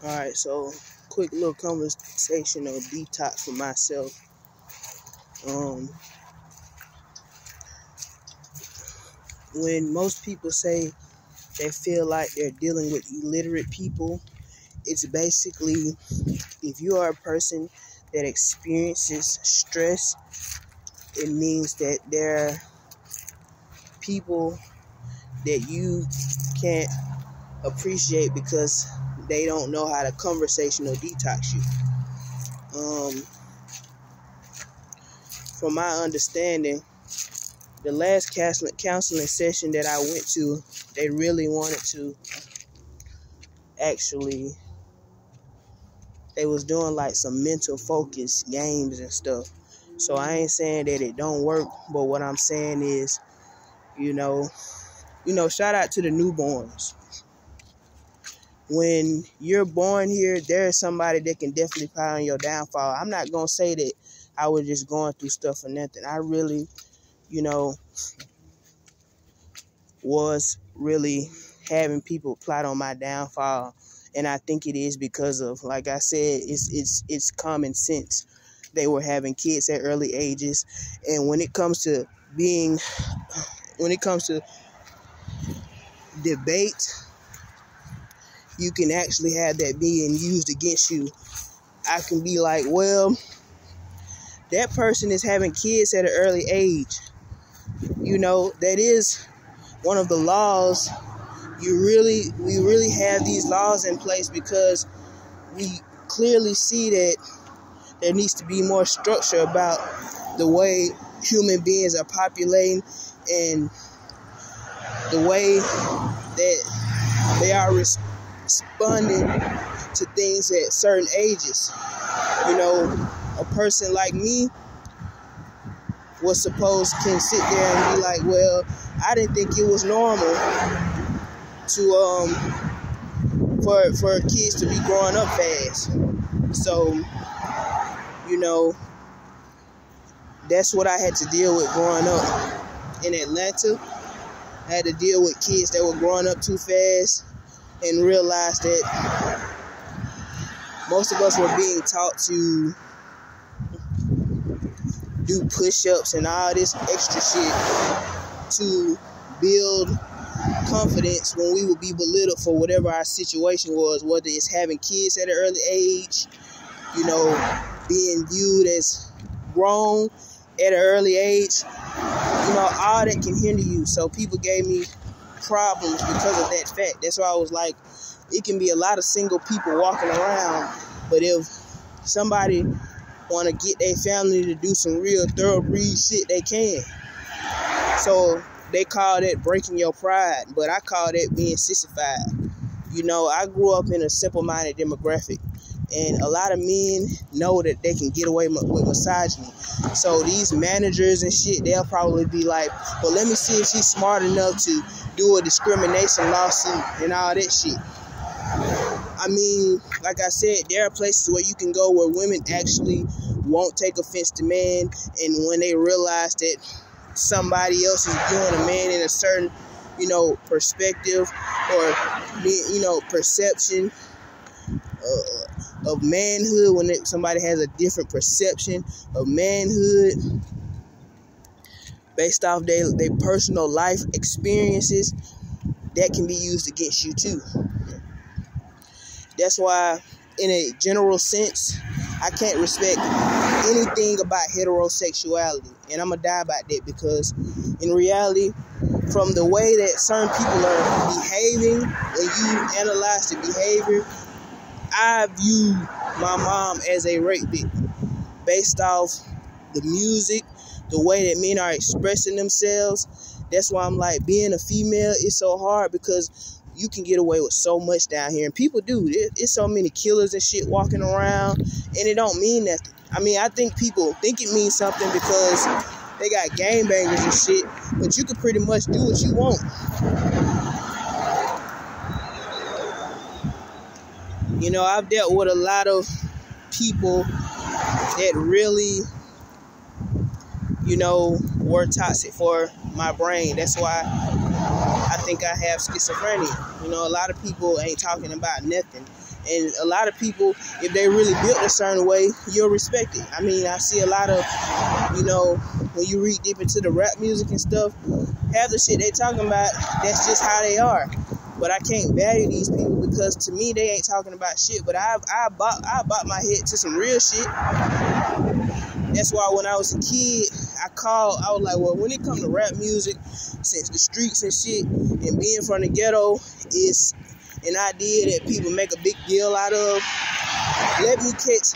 Alright, so quick little conversation or detox for myself. When most people say they feel like they're dealing with illiterate people, it's basically if you are a person that experiences stress, it means that there are people that you can't appreciate because they don't know how to conversational detox you. From my understanding, the last counseling session that I went to, they really wanted to they was doing like some mental focus games and stuff. So I ain't saying that it don't work, but what I'm saying is, shout out to the newborns. When you're born here, there's somebody that can definitely pile on your downfall. I'm not going to say that I was just going through stuff or nothing. I really, was really having people plot on my downfall. And I think it is because of, like I said, it's common sense. They were having kids at early ages. And when it comes to debate, you can actually have that being used against you. I can be like, well, that person is having kids at an early age. That is one of the laws. We really have these laws in place because we clearly see that there needs to be more structure about the way human beings are populating and the way that they are responding to things at certain ages. A person like me was supposed can sit there and be like, well, I didn't think it was normal to for kids to be growing up fast. So, that's what I had to deal with growing up in Atlanta. I had to deal with kids that were growing up too fast and realized that most of us were being taught to do push-ups and all this extra shit to build confidence when we would be belittled for whatever our situation was, whether it's having kids at an early age, being viewed as grown at an early age, all that can hinder you. So people gave me problems because of that fact. That's why I was like, it can be a lot of single people walking around, but if somebody want to get their family to do some real thoroughbreed shit, they can. So they call that breaking your pride, but I call that being sissified. I grew up in a simple-minded demographic, and a lot of men know that they can get away with misogyny. So these managers and shit, they'll probably be like, well, let me see if she's smart enough to do a discrimination lawsuit and all that shit. I mean, like I said, there are places where you can go where women actually won't take offense to men, and when they realize that somebody else is viewing a man in a certain, perspective or, perception of manhood, when somebody has a different perception of manhood based off their personal life experiences, that can be used against you too. That's why, in a general sense, I can't respect anything about heterosexuality. And I'm going to die about that because, in reality, from the way that certain people are behaving, when you analyze the behavior, I view my mom as a rape victim based off the music, the way that men are expressing themselves. That's why I'm like, being a female is so hard because you can get away with so much down here. And people do. It's so many killers and shit walking around, and it don't mean nothing. I mean, I think people think it means something because they got gangbangers and shit, but you can pretty much do what you want. I've dealt with a lot of people that really, were toxic for my brain. That's why I think I have schizophrenia. You know, a lot of people ain't talking about nothing. And a lot of people, if they really built a certain way, you'll respect it. I mean, I see a lot of, you know, when you read deep into the rap music and stuff, half the shit they talking about, that's just how they are. But I can't value these people because to me, they ain't talking about shit. But I bought my head to some real shit. That's why when I was a kid, I was like, well, when it comes to rap music, since the streets and shit, and being from the ghetto is an idea that people make a big deal out of. Let me catch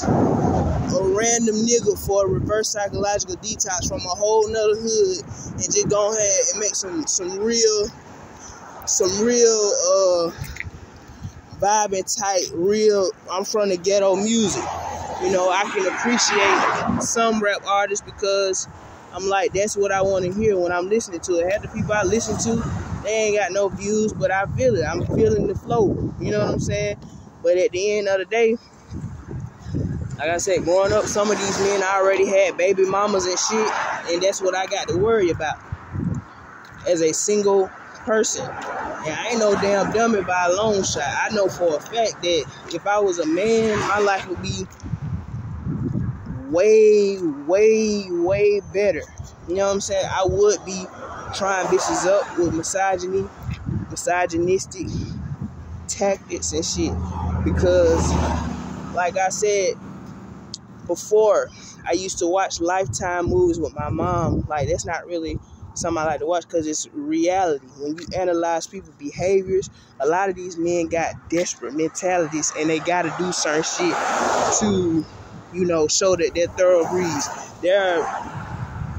a random nigga for a reverse psychological detox from a whole nother hood and just go ahead and make some real vibing tight, real I'm from the ghetto music. You know, I can appreciate some rap artists because I'm like, that's what I want to hear when I'm listening to it. Half the people I listen to, they ain't got no views, but I feel it. I'm feeling the flow. You know what I'm saying? But at the end of the day, like I said, growing up, some of these men already had baby mamas and shit, and that's what I got to worry about as a single person. And I ain't no damn dummy by a long shot. I know for a fact that if I was a man, my life would be way, way, way better. You know what I'm saying? I would be trying bitches up with misogynistic tactics and shit. Because, like I said before, I used to watch Lifetime movies with my mom. Like, that's not really something I like to watch because it's reality. When you analyze people's behaviors, a lot of these men got desperate mentalities and they got to do certain shit to, you know, show that they're thoroughbreds. There are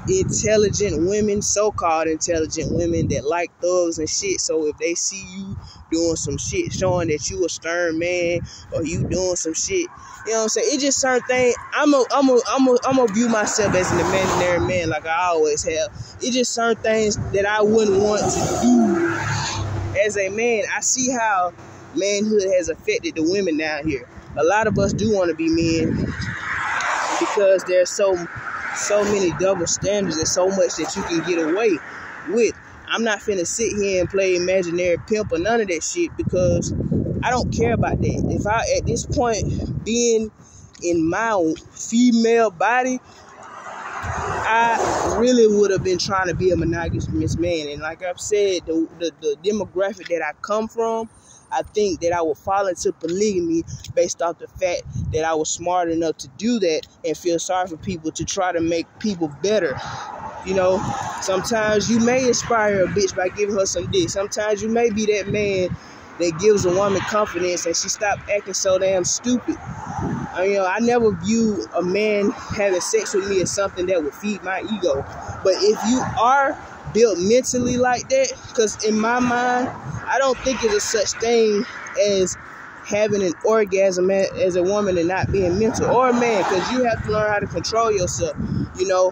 intelligent women, so-called intelligent women that like thugs and shit. So if they see you doing some shit showing that you a stern man or you doing some shit, you know what I'm saying? It's just certain things. I'm a view myself as an imaginary man like I always have. It's just certain things that I wouldn't want to do as a man. I see how manhood has affected the women down here. A lot of us do want to be men because there's so many double standards and so much that you can get away with. I'm not finna sit here and play imaginary pimp or none of that shit because I don't care about that. If I, at this point, being in my female body, I really would have been trying to be a monogamous man. And like I've said, the demographic that I come from, I think that I would fall into polygamy based off the fact that I was smart enough to do that and feel sorry for people to try to make people better. You know, sometimes you may inspire a bitch by giving her some dick. Sometimes you may be that man that gives a woman confidence and she stopped acting so damn stupid. I never view a man having sex with me as something that would feed my ego. But if you are built mentally like that, because in my mind, I don't think there's a such thing as having an orgasm as a woman and not being mental, or a man, because you have to learn how to control yourself. You know,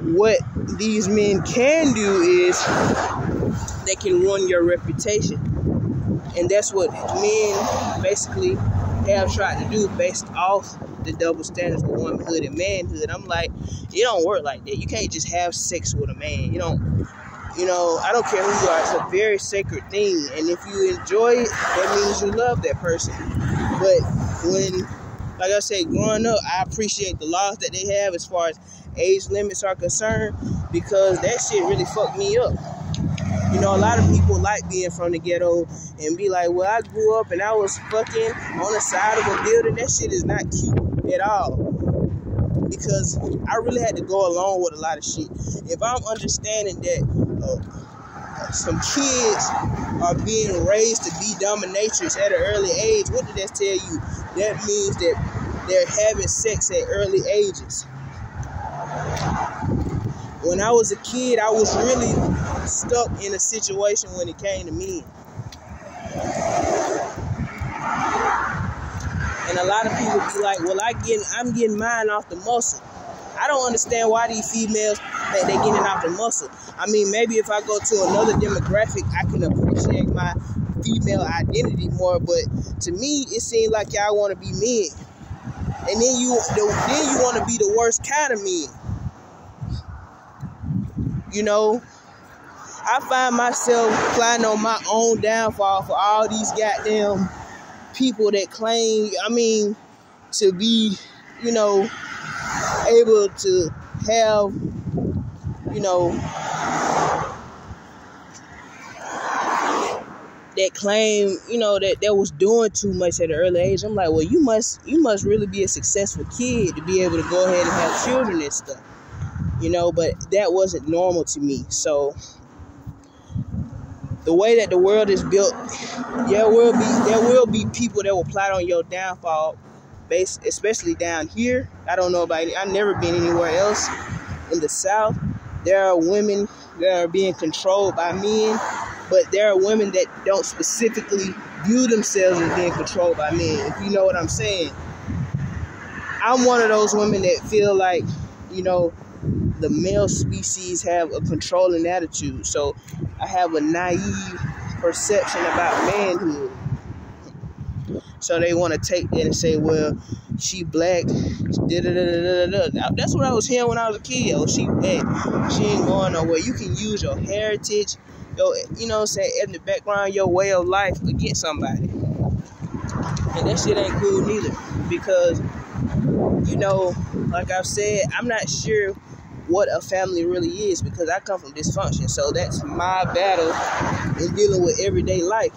what these men can do is they can ruin your reputation. And that's what men basically have tried to do based off the double standards of womanhood and manhood. I'm like, it don't work like that. You can't just have sex with a man. You know, I don't care who you are. It's a very sacred thing. And if you enjoy it, that means you love that person. But when, like I said, growing up, I appreciate the laws that they have as far as age limits are concerned, because that shit really fucked me up. You know, a lot of people like being from the ghetto and be like, well, I grew up and I was fucking on the side of a building. That shit is not cute at all. Because I really had to go along with a lot of shit. If I'm understanding that some kids are being raised to be dominatrix at an early age, what did that tell you? That means that they're having sex at early ages. When I was a kid, I was really stuck in a situation when it came to men. And a lot of people be like, well, I'm getting mine off the muscle. I don't understand why these females think they're getting off the muscle. I mean, maybe if I go to another demographic, I can appreciate my female identity more. But to me, it seems like y'all want to be men. And then you want to be the worst kind of men. You know? I find myself planning on my own downfall for all these goddamn people that claim, to be, able to have, that claim, that was doing too much at an early age. I'm like, well, you must really be a successful kid to be able to go ahead and have children and stuff, but that wasn't normal to me. So the way that the world is built, there will be people that will plot on your downfall, especially down here. I don't know about it. I've never been anywhere else in the South. There are women that are being controlled by men, but there are women that don't specifically view themselves as being controlled by men, if you know what I'm saying. I'm one of those women that feel like, the male species have a controlling attitude. So I have a naive perception about manhood. So they want to take that and say, well, she black, da-da-da-da-da-da. That's what I was hearing when I was a kid. Oh, she black, she ain't going nowhere. You can use your heritage, your, ethnic background, your way of life against somebody. And that shit ain't cool neither. Because, like I've said, I'm not sure what a family really is, because I come from dysfunction. So that's my battle in dealing with everyday life.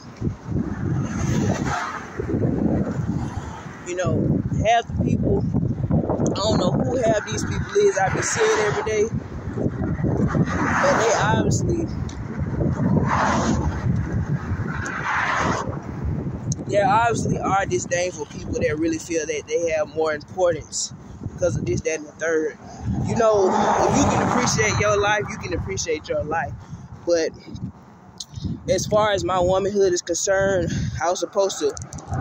Half the people, I don't know who half these people is I be seeing every day, but there obviously are disdainful people that really feel that they have more importance because of this, that, and the third. If you can appreciate your life, you can appreciate your life. But as far as my womanhood is concerned, I was supposed to,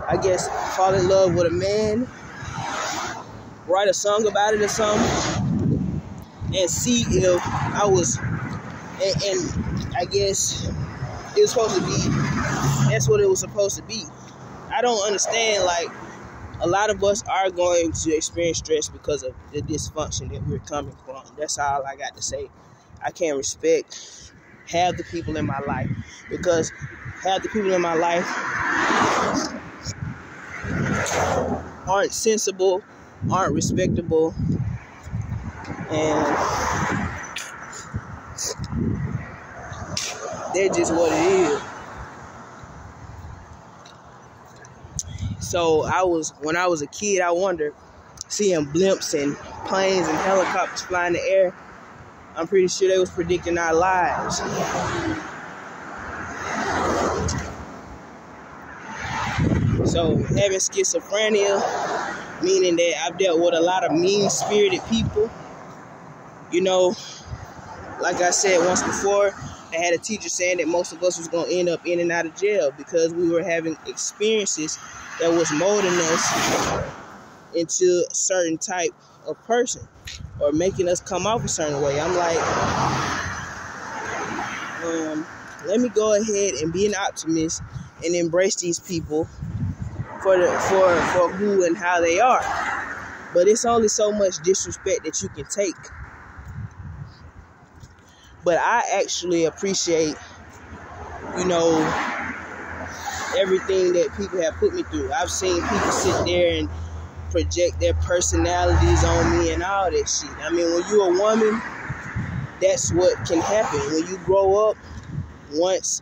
I guess, fall in love with a man, write a song about it or something, and see if I was, and I guess it was supposed to be, that's what it was supposed to be. I don't understand, like, a lot of us are going to experience stress because of the dysfunction that we're coming from. That's all I got to say. I can't respect half the people in my life, because half the people in my life aren't sensible, aren't respectable, and they're just what it is. So when I was a kid, I wondered, seeing blimps and planes and helicopters fly in the air, I'm pretty sure they was predicting our lives. So having schizophrenia, meaning that I've dealt with a lot of mean-spirited people. Like I said once before, I had a teacher saying that most of us was going to end up in and out of jail because we were having experiences that was molding us into a certain type of person or making us come off a certain way. I'm like, let me go ahead and be an optimist and embrace these people for who and how they are. But it's only so much disrespect that you can take. But I actually appreciate, everything that people have put me through. I've seen people sit there and project their personalities on me and all that shit. When you're a woman, that's what can happen. When you grow up, once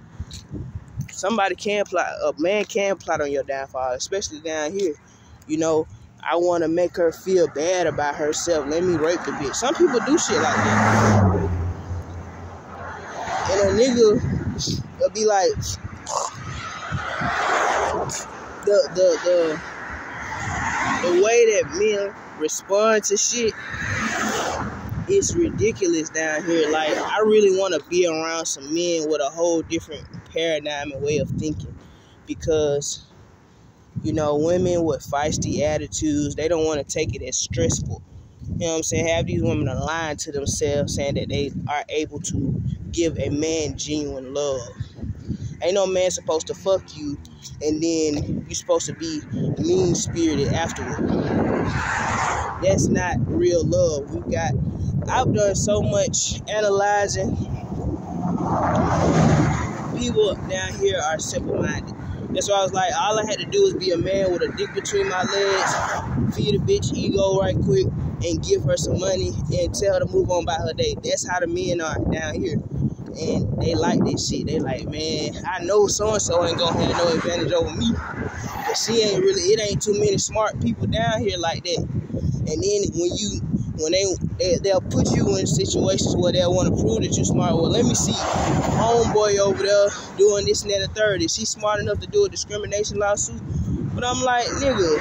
somebody a man can plot on your downfall, especially down here. I want to make her feel bad about herself. Let me rape the bitch. Some people do shit like that. And a nigga will be like, the way that men respond to shit is ridiculous down here. Like, I really want to be around some men with a whole different paradigm and way of thinking, because women with feisty attitudes, they don't want to take it as stressful. You know what I'm saying? Have these women are lying to themselves, saying that they are able to give a man genuine love. Ain't no man supposed to fuck you and then you're supposed to be mean-spirited afterward. That's not real love. I've done so much analyzing People down here are simple-minded. That's why I was like, all I had to do was be a man with a dick between my legs, feed a bitch ego right quick, and give her some money and tell her to move on by her day. That's how the men are down here. And they like this shit. They like, man, I know so-and-so ain't gonna have no advantage over me. But it ain't too many smart people down here like that. And then they'll put you in situations where they'll want to prove that you're smart. Well, let me see, homeboy over there doing this and that and the third. Is he smart enough to do a discrimination lawsuit? But I'm like, nigga,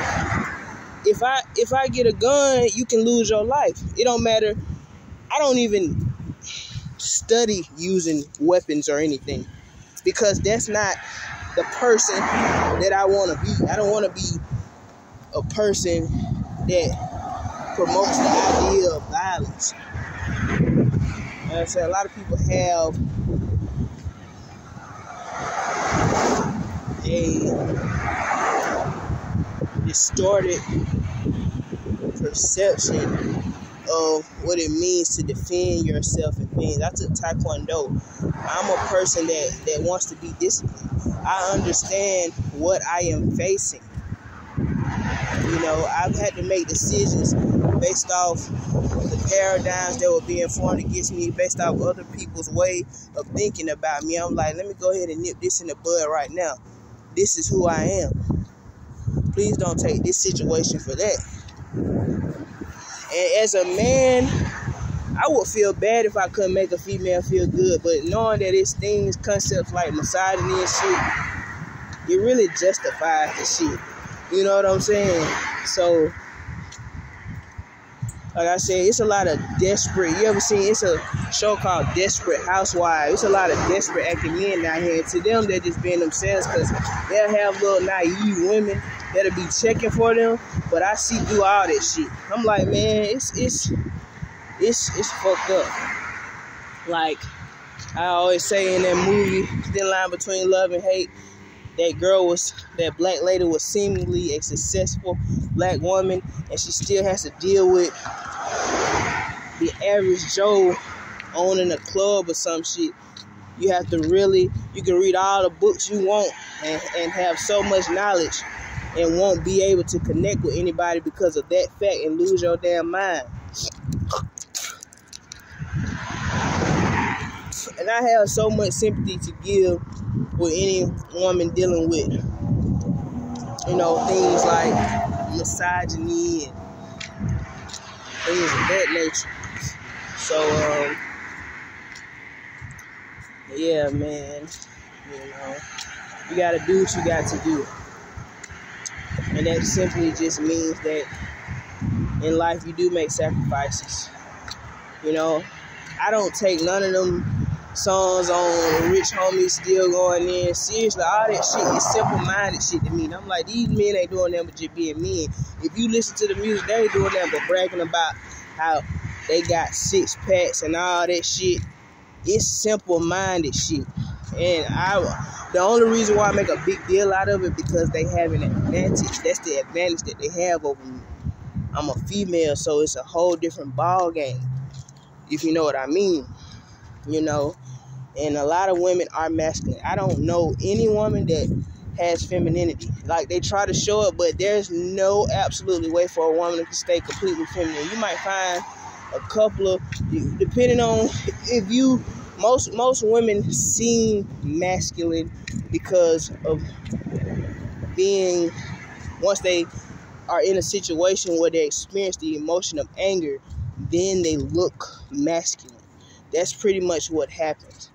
if I get a gun, you can lose your life. It don't matter. I don't even study using weapons or anything, because that's not the person that I want to be. I don't want to be a person that promotes the idea of violence. Like I said, a lot of people have a distorted perception of what it means to defend yourself and things. I took Taekwondo. I'm a person that wants to be disciplined. I understand what I am facing. You know, I've had to make decisions based off the paradigms that were being formed against me, based off other people's way of thinking about me. I'm like, let me go ahead and nip this in the bud right now. This is who I am. Please don't take this situation for that. And as a man, I would feel bad if I couldn't make a female feel good, but knowing that it's things, concepts like misogyny and shit, it really justifies the shit. You know what I'm saying? So, like I said, it's a lot of desperate. You ever seen? It's a show called Desperate Housewives. It's a lot of desperate acting men down here. And to them, they're just being themselves, because they'll have little naive women that'll be checking for them. But I see through all that shit. I'm like, man, it's fucked up. Like I always say in that movie, Thin Line Between Love and Hate, that black lady was seemingly a successful black woman, and she still has to deal with the average Joe owning a club or some shit. You can read all the books you want and have so much knowledge and won't be able to connect with anybody because of that fact and lose your damn mind. And I have so much sympathy to give with any woman dealing with, you know, things like misogyny and things of that nature. So, yeah, man, you know, you gotta do what you got to do. And that simply just means that in life you do make sacrifices. You know, I don't take none of them songs on Rich Homies Still Going In. Seriously, all that shit is simple-minded shit to me. And I'm like, these men ain't doing that but just being men. If you listen to the music, they ain't doing that but bragging about how they got 6 packs and all that shit. It's simple-minded shit. And the only reason why I make a big deal out of it, because they have an advantage. That's the advantage that they have over me. I'm a female, so it's a whole different ball game, if you know what I mean. You know, and a lot of women are masculine. I don't know any woman that has femininity. Like, they try to show it, but there's no absolutely way for a woman to stay completely feminine. You might find a couple of, depending on if you, most women seem masculine because of being, once they are in a situation where they experience the emotion of anger, then they look masculine. That's pretty much what happens.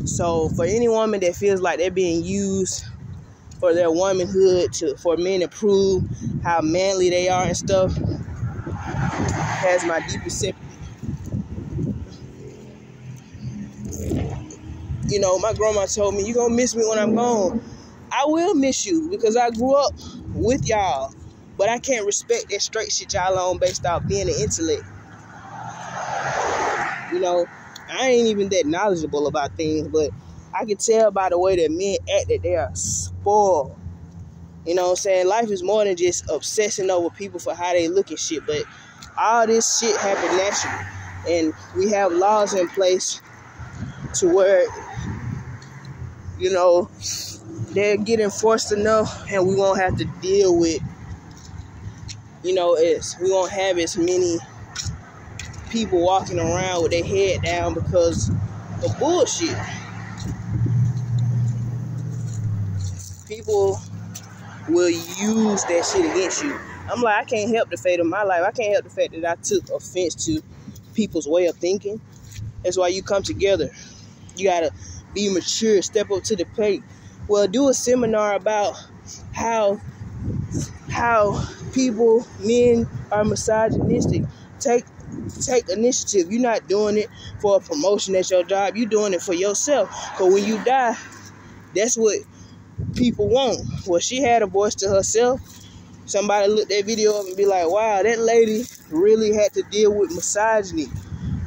So for any woman that feels like they're being used for their womanhood for men to prove how manly they are and stuff, has my deepest sympathy. You know, my grandma told me, "You gonna miss me when I'm gone." I will miss you, because I grew up with y'all, but I can't respect that straight shit y'all on based off being an intellect. You know, I ain't even that knowledgeable about things, but I can tell by the way that men act that they are spoiled. You know what I'm saying? Life is more than just obsessing over people for how they look and shit, but all this shit happened naturally. And we have laws in place to where, you know, they're getting enforced enough, and we won't have to deal with, you know, we won't have as many people walking around with their head down because of bullshit. People will use that shit against you. I'm like, I can't help the fate of my life. I can't help the fact that I took offense to people's way of thinking. That's why you come together. You gotta be mature, step up to the plate. Well, do a seminar about how people, men, are misogynistic. Take initiative. You're not doing it for a promotion at your job. You're doing it for yourself. Because when you die, that's what people want. Well, she had a voice to herself. Somebody look that video up and be like, wow, that lady really had to deal with misogyny.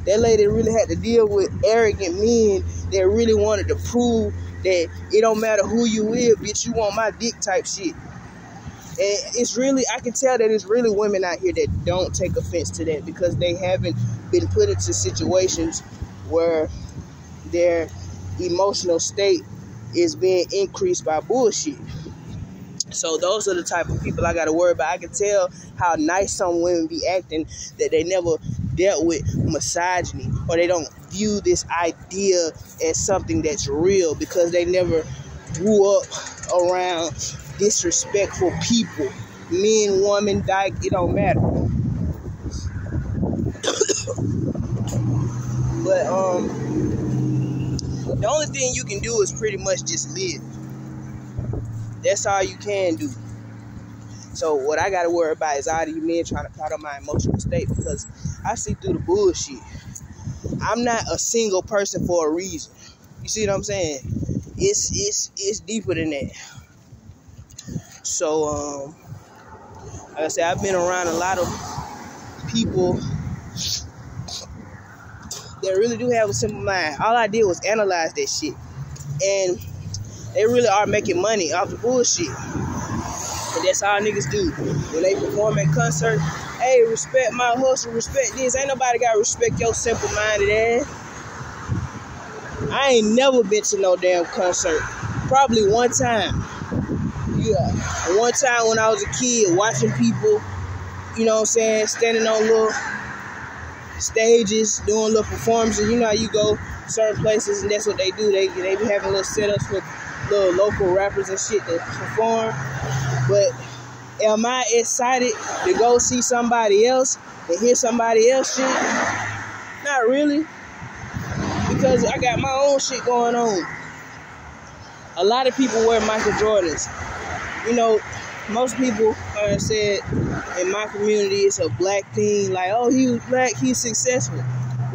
That lady really had to deal with arrogant men that really wanted to prove that it don't matter who you is, bitch, you want my dick type shit. And it's really, I can tell that it's really women out here that don't take offense to that because they haven't been put into situations where their emotional state is being increased by bullshit. So those are the type of people I got to worry about. I can tell how nice some women be acting that they never dealt with misogyny, or they don't view this idea as something that's real because they never grew up around disrespectful people. Men, woman, dyke, it don't matter. But the only thing you can do is pretty much just live. That's all you can do. So what I gotta worry about is all these men trying to plot on my emotional state because I see through the bullshit. I'm not a single person for a reason. You see what I'm saying? It's deeper than that. So like I said, I've been around a lot of people that really do have a simple mind. All I did was analyze that shit, and they really are making money off the bullshit. And that's all niggas do. When they perform at concerts, hey, respect my hustle, respect this. Ain't nobody gotta respect your simple-minded ass. I ain't never been to no damn concert. Probably one time. Yeah. One time when I was a kid, watching people, you know what I'm saying, standing on little stages, doing little performances. You know how you go certain places and that's what they do. They be having little setups for little local rappers and shit to perform. But am I excited to go see somebody else and hear somebody else shit? Not really. Because I got my own shit going on. A lot of people wear Michael Jordans. You know, most people said in my community it's a black thing. Like, oh, he was black, he's successful.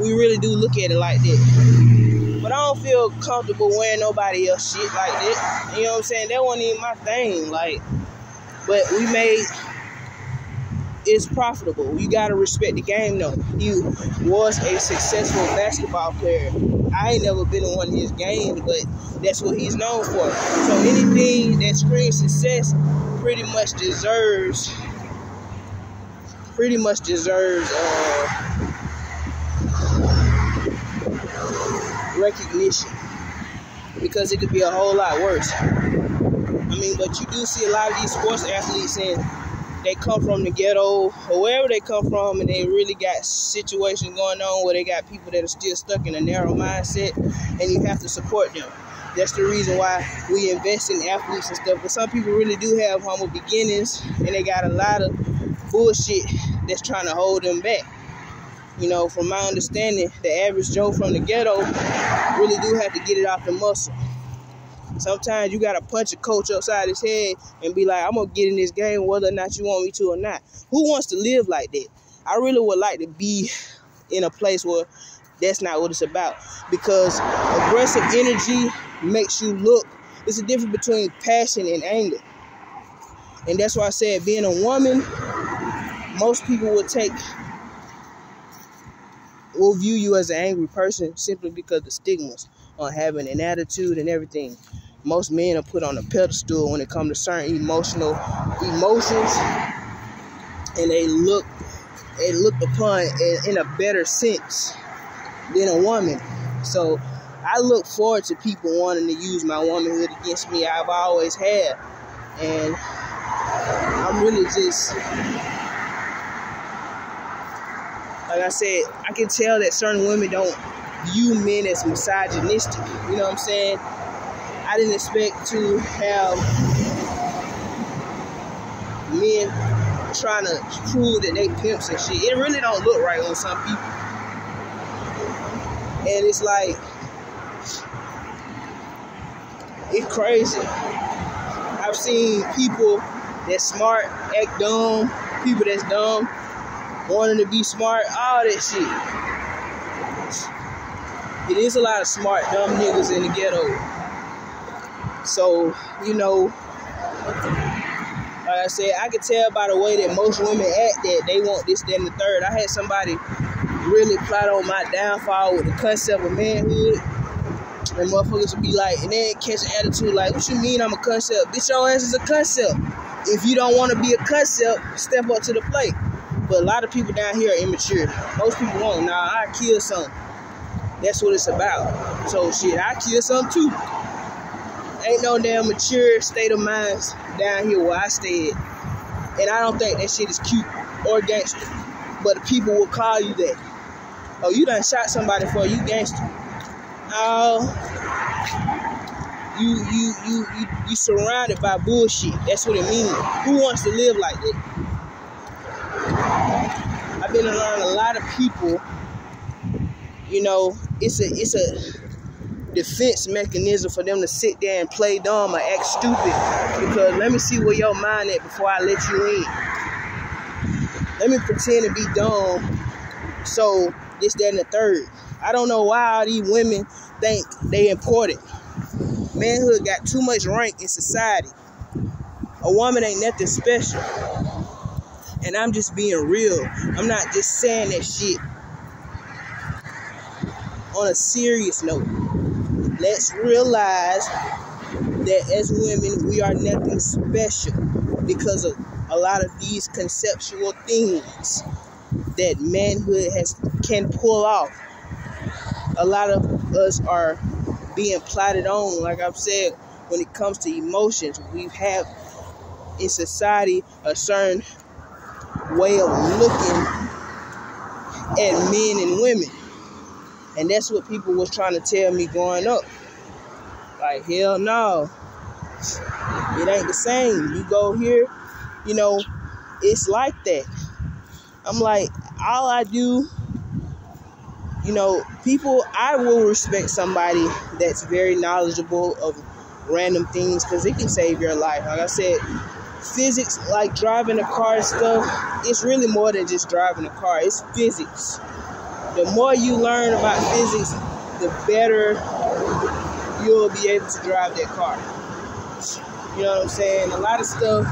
We really do look at it like that. But I don't feel comfortable wearing nobody else shit like that. You know what I'm saying? That wasn't even my thing. Like, but we made it's profitable. You gotta respect the game though. He was a successful basketball player. I ain't never been in one of his games, but that's what he's known for. So anything that screams success pretty much deserves recognition, because it could be a whole lot worse. I mean, but you do see a lot of these sports athletes, and they come from the ghetto or wherever they come from, and they really got situations going on where they got people that are still stuck in a narrow mindset, and you have to support them. That's the reason why we invest in athletes and stuff. But some people really do have humble beginnings, and they got a lot of bullshit that's trying to hold them back. You know, from my understanding, the average Joe from the ghetto really do have to get it off the muscle. Sometimes you got to punch a coach upside his head and be like, I'm going to get in this game whether or not you want me to or not. Who wants to live like that? I really would like to be in a place where that's not what it's about. Because aggressive energy makes you look. There's a difference between passion and anger. And that's why I said being a woman, most people will view you as an angry person simply because of the stigmas on having an attitude and everything. Most men are put on a pedestal when it comes to certain emotions, and they look and looked upon in a better sense than a woman. So I look forward to people wanting to use my womanhood against me. I've always had. And I'm really just, like I said, I can tell that certain women don't view men as misogynistic. You know what I'm saying? I didn't expect to have men trying to prove that they pimps and shit. It really don't look right on some people. And it's like, it's crazy. I've seen people that's smart act dumb, people that's dumb wanting to be smart, all that shit. It is a lot of smart, dumb niggas in the ghetto. So, you know, like I said, I can tell by the way that most women act that they want this, that, and the third. I had somebody really plot on my downfall with the concept of manhood. And motherfuckers would be like, and then catch an attitude like, what you mean I'm a concept? Bitch, your ass is a concept. If you don't want to be a concept, step up to the plate. But a lot of people down here are immature. Most people won't. Nah, I kill something. That's what it's about. So shit, I kill something too. Ain't no damn mature state of mind down here where I stay at. And I don't think that shit is cute or gangster. But the people will call you that. Oh, you done shot somebody for you gangster. Oh, you surrounded by bullshit. That's what it means. Who wants to live like that? I've been around a lot of people. You know, it's a defense mechanism for them to sit there and play dumb or act stupid. Because let me see where your mind at before I let you in. Let me pretend to be dumb. So this, that, and the third. I don't know why all these women think they important. Manhood got too much rank in society. A woman ain't nothing special. And I'm just being real. I'm not just saying that shit. On a serious note, let's realize that as women, we are nothing special because of a lot of these conceptual things that manhood can pull off. A lot of us are being plotted on, like I've said, when it comes to emotions. We have in society a certain way of looking at men and women. And that's what people was trying to tell me growing up. Like, hell no. It ain't the same. You go here, you know, it's like that. I'm like, all I do, you know, I will respect somebody that's very knowledgeable of random things because it can save your life. Like I said, physics, like driving a car and stuff, it's really more than just driving a car. It's physics. The more you learn about physics, the better you'll be able to drive that car. You know what I'm saying? A lot of stuff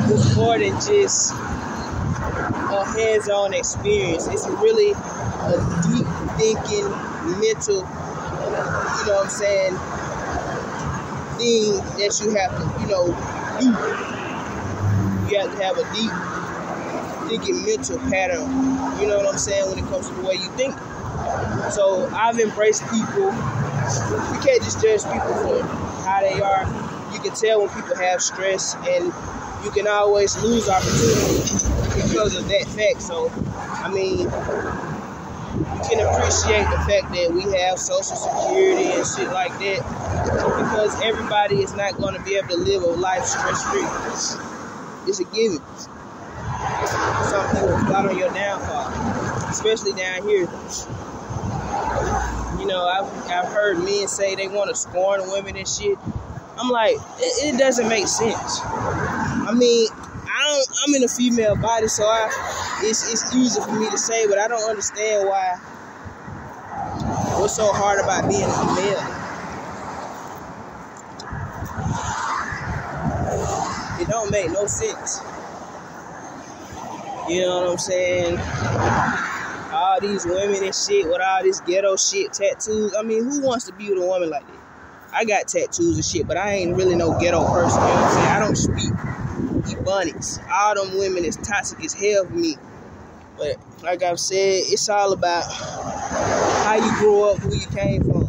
is more than just a hands-on experience. It's really a deep thinking, mental, you know what I'm saying, thing that you have to, you know, do. You have to have a deep thinking mental pattern, you know what I'm saying, when it comes to the way you think. So I've embraced people. You can't just judge people for how they are. You can tell when people have stress, and you can always lose opportunity because of that fact. So, I mean, you can appreciate the fact that we have Social Security and shit like that, because everybody is not going to be able to live a life stress-free. It's a given. Some people plot on your downfall, especially down here. You know, I've heard men say they want to scorn women and shit. I'm like, it doesn't make sense. I mean, I'm in a female body, so it's easy for me to say, but I don't understand why. What's so hard about being a male? It don't make no sense. You know what I'm saying? All these women and shit with all this ghetto shit, tattoos. I mean, who wants to be with a woman like that? I got tattoos and shit, but I ain't really no ghetto person. You know what I'm saying? I don't speak Ebonics. All them women is toxic as hell for me. But like I've said, it's all about how you grew up, who you came from.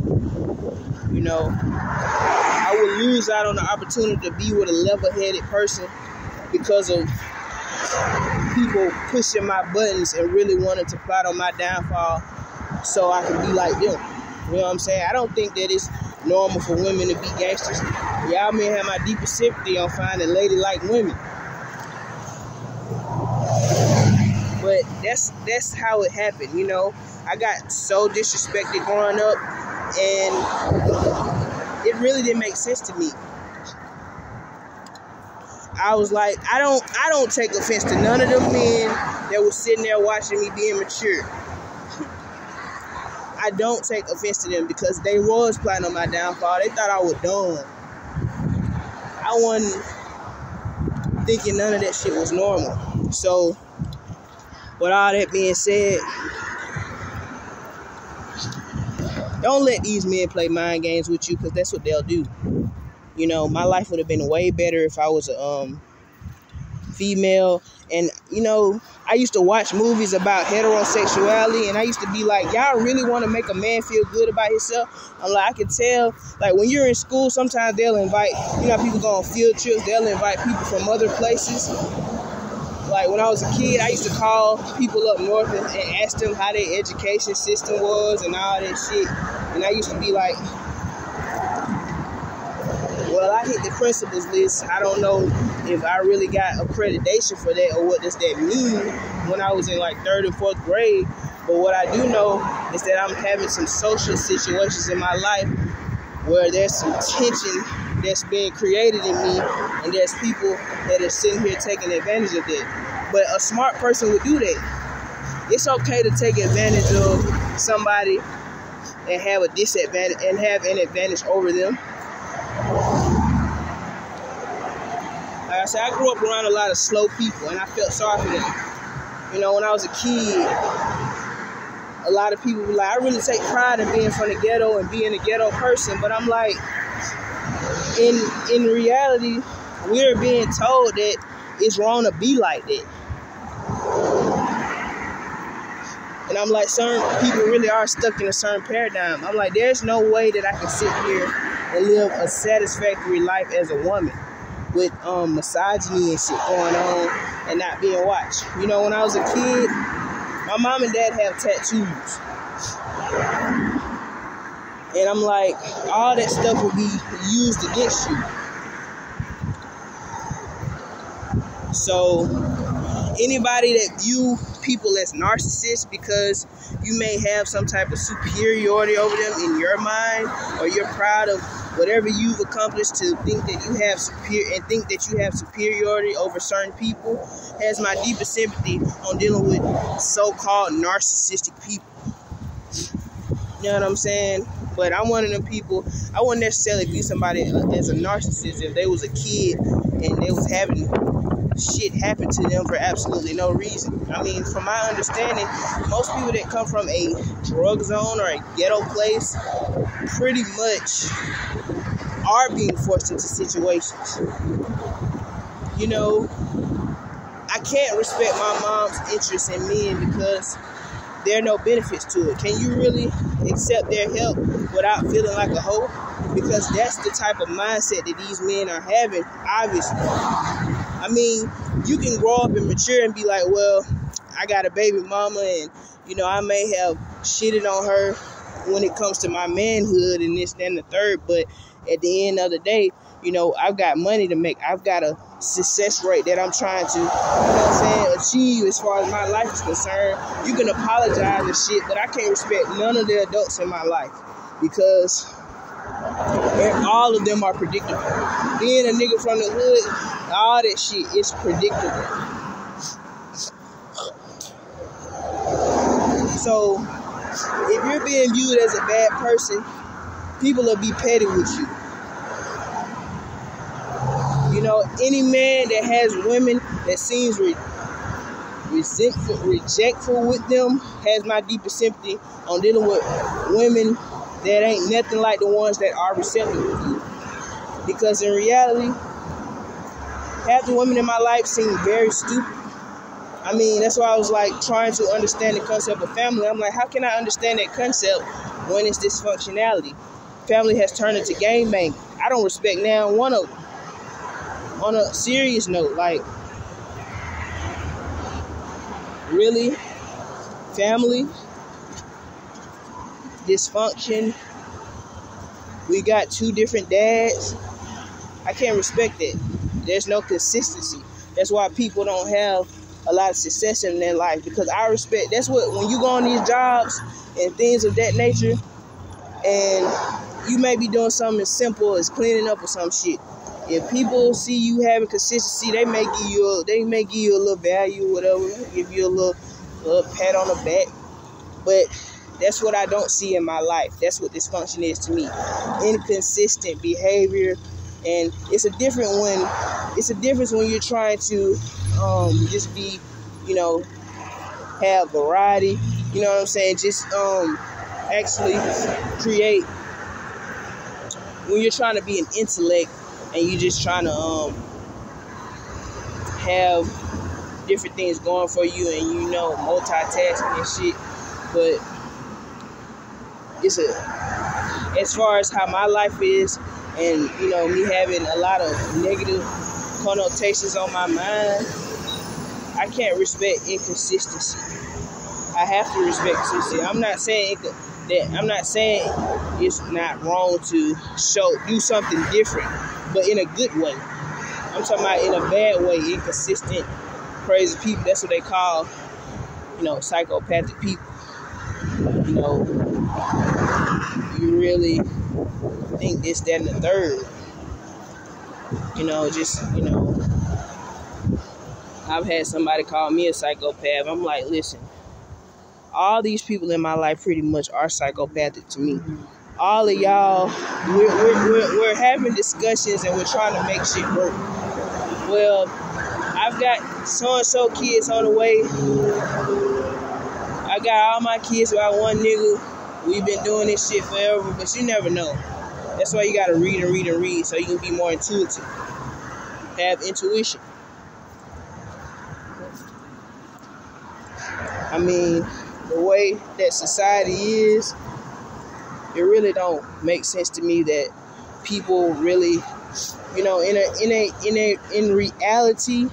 You know, I would lose out on the opportunity to be with a level-headed person because of people pushing my buttons and really wanting to plot on my downfall so I can be like them. You know what I'm saying? I don't think that it's normal for women to be gangsters. Y'all may have my deepest sympathy on finding ladylike women. But that's how it happened, you know. I got so disrespected growing up, and it really didn't make sense to me. I was like, I don't take offense to none of them men that was sitting there watching me being mature. I don't take offense to them because they was plotting on my downfall. They thought I was dumb. I wasn't thinking none of that shit was normal. So, with all that being said, don't let these men play mind games with you, because that's what they'll do. You know, my life would have been way better if I was a female. And, you know, I used to watch movies about heterosexuality, and I used to be like, y'all really want to make a man feel good about himself? I'm like, I can tell, like, when you're in school, sometimes they'll invite, you know, people go on field trips, they'll invite people from other places. Like, when I was a kid, I used to call people up north and ask them how their education system was and all that shit. And I used to be like, well, I hit the principals list. I don't know if I really got accreditation for that or what does that mean when I was in like 3rd and 4th grade. But what I do know is that I'm having some social situations in my life where there's some tension that's being created in me, and there's people that are sitting here taking advantage of that. But a smart person would do that. It's okay to take advantage of somebody and have a disadvantage and have an advantage over them. Like I said, I grew up around a lot of slow people, and I felt sorry for them. You know, when I was a kid, a lot of people were like, I really take pride in being from the ghetto and being a ghetto person, but I'm like, in reality, we're being told that it's wrong to be like that. And I'm like, certain people really are stuck in a certain paradigm. I'm like, there's no way that I can sit here and live a satisfactory life as a woman with misogyny and shit going on and not being watched. You know, when I was a kid, my mom and dad have tattoos. And I'm like, all that stuff will be used against you. So, anybody that view people as narcissists because you may have some type of superiority over them in your mind, or you're proud of whatever you've accomplished to think that you have superiority over certain people, has my deepest sympathy on dealing with so-called narcissistic people. You know what I'm saying? But I'm one of them people. I wouldn't necessarily view somebody as a narcissist if they was a kid and they was having shit happen to them for absolutely no reason. I mean, from my understanding, most people that come from a drug zone or a ghetto place pretty much are being forced into situations. You know, I can't respect my mom's interest in men because there are no benefits to it. Can you really accept their help without feeling like a hoe? Because that's the type of mindset that these men are having, obviously. I mean, you can grow up and mature and be like, well, I got a baby mama and, you know, I may have shitted on her when it comes to my manhood and this, that, and the third, but at the end of the day, you know, I've got money to make. I've got a success rate that I'm trying to, you know what I'm saying, achieve as far as my life is concerned. You can apologize and shit, but I can't respect none of the adults in my life because all of them are predictable. Being a nigga from the hood, all that shit is predictable. So, if you're being viewed as a bad person, people will be petty with you. You know, any man that has women that seems resentful, rejectful with them has my deepest sympathy on dealing with women that ain't nothing like the ones that are receptive with you. Because in reality, half the women in my life seem very stupid. I mean, that's why I was like trying to understand the concept of family. I'm like, how can I understand that concept when it's dysfunctionality? Family has turned into game banging. I don't respect now one of them. On a serious note, like, really, family, dysfunction, we got two different dads. I can't respect that. There's no consistency. That's why people don't have a lot of success in their life, because I respect, that's what, when you go on these jobs and things of that nature, and you may be doing something as simple as cleaning up or some shit. If people see you having consistency, they may give you a little value, whatever, give you a little pat on the back. But that's what I don't see in my life. That's what dysfunction is to me. Inconsistent behavior, and it's a difference when you're trying to just be, have variety. You know what I'm saying? Just actually create. When you're trying to be an intellect, and you're just trying to have different things going for you, and multitasking and shit. But as far as how my life is, and me having a lot of negative connotations on my mind, I can't respect inconsistency. I have to respect consistency. I'm not saying it's not wrong to do something different, but in a good way. I'm talking about in a bad way, inconsistent, crazy people. That's what they call, psychopathic people. You really think this, that, and the third. I've had somebody call me a psychopath. I'm like, listen, all these people in my life pretty much are psychopathic to me. All of y'all, we're having discussions and we're trying to make shit work. Well, I've got so-and-so kids on the way. I got all my kids by one nigga. We've been doing this shit forever, but you never know. That's why you gotta read and read and read, so you can be more intuitive. Have intuition. I mean, the way that society is, it really don't make sense to me that people really, in reality,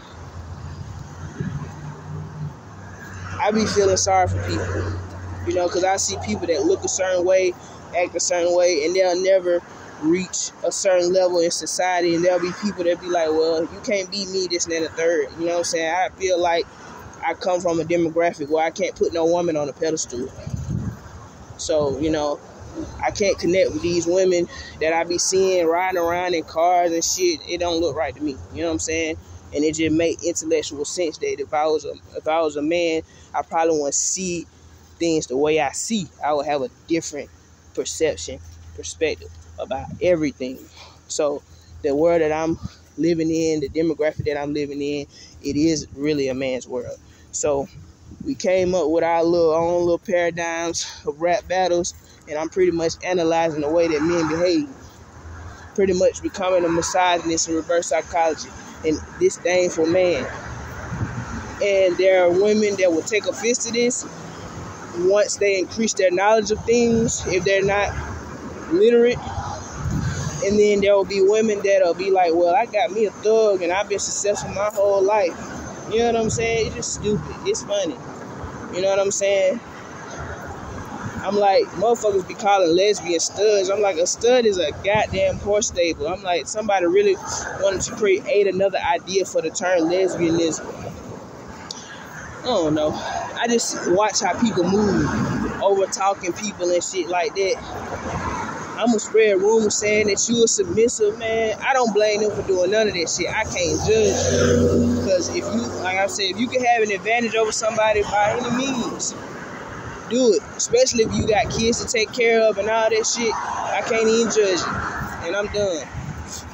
I be feeling sorry for people, because I see people that look a certain way, act a certain way, and they'll never reach a certain level in society, and there'll be people that be like, well, you can't beat me, this and that and the third. You know what I'm saying? I feel like I come from a demographic where I can't put no woman on a pedestal. So, I can't connect with these women that I be seeing riding around in cars and shit. It don't look right to me. You know what I'm saying? And it just make intellectual sense that if I was a man, I probably wouldn't see things the way I see. I would have a different perspective about everything. So the world that I'm living in, the demographic that I'm living in, it is really a man's world. So we came up with our own little paradigms of rap battles, and I'm pretty much analyzing the way that men behave. Pretty much becoming a misogynist and reverse psychology and disdainful man. And there are women that will take offense to this once they increase their knowledge of things, if they're not literate. And then there will be women that'll be like, well, I got me a thug and I've been successful my whole life. You know what I'm saying? It's just stupid. It's funny. You know what I'm saying? I'm like, motherfuckers be calling lesbians studs. I'm like, a stud is a goddamn horse stable. I'm like, somebody really wanted to create another idea for the term lesbianism. I don't know. I just watch how people move, over talking people and shit like that. I'm gonna spread rumors saying that you a submissive, man. I don't blame them for doing none of that shit. I can't judge. Because if you, like I said, if you can have an advantage over somebody by any means, do it. Especially if you got kids to take care of and all that shit. I can't even judge you. And I'm done.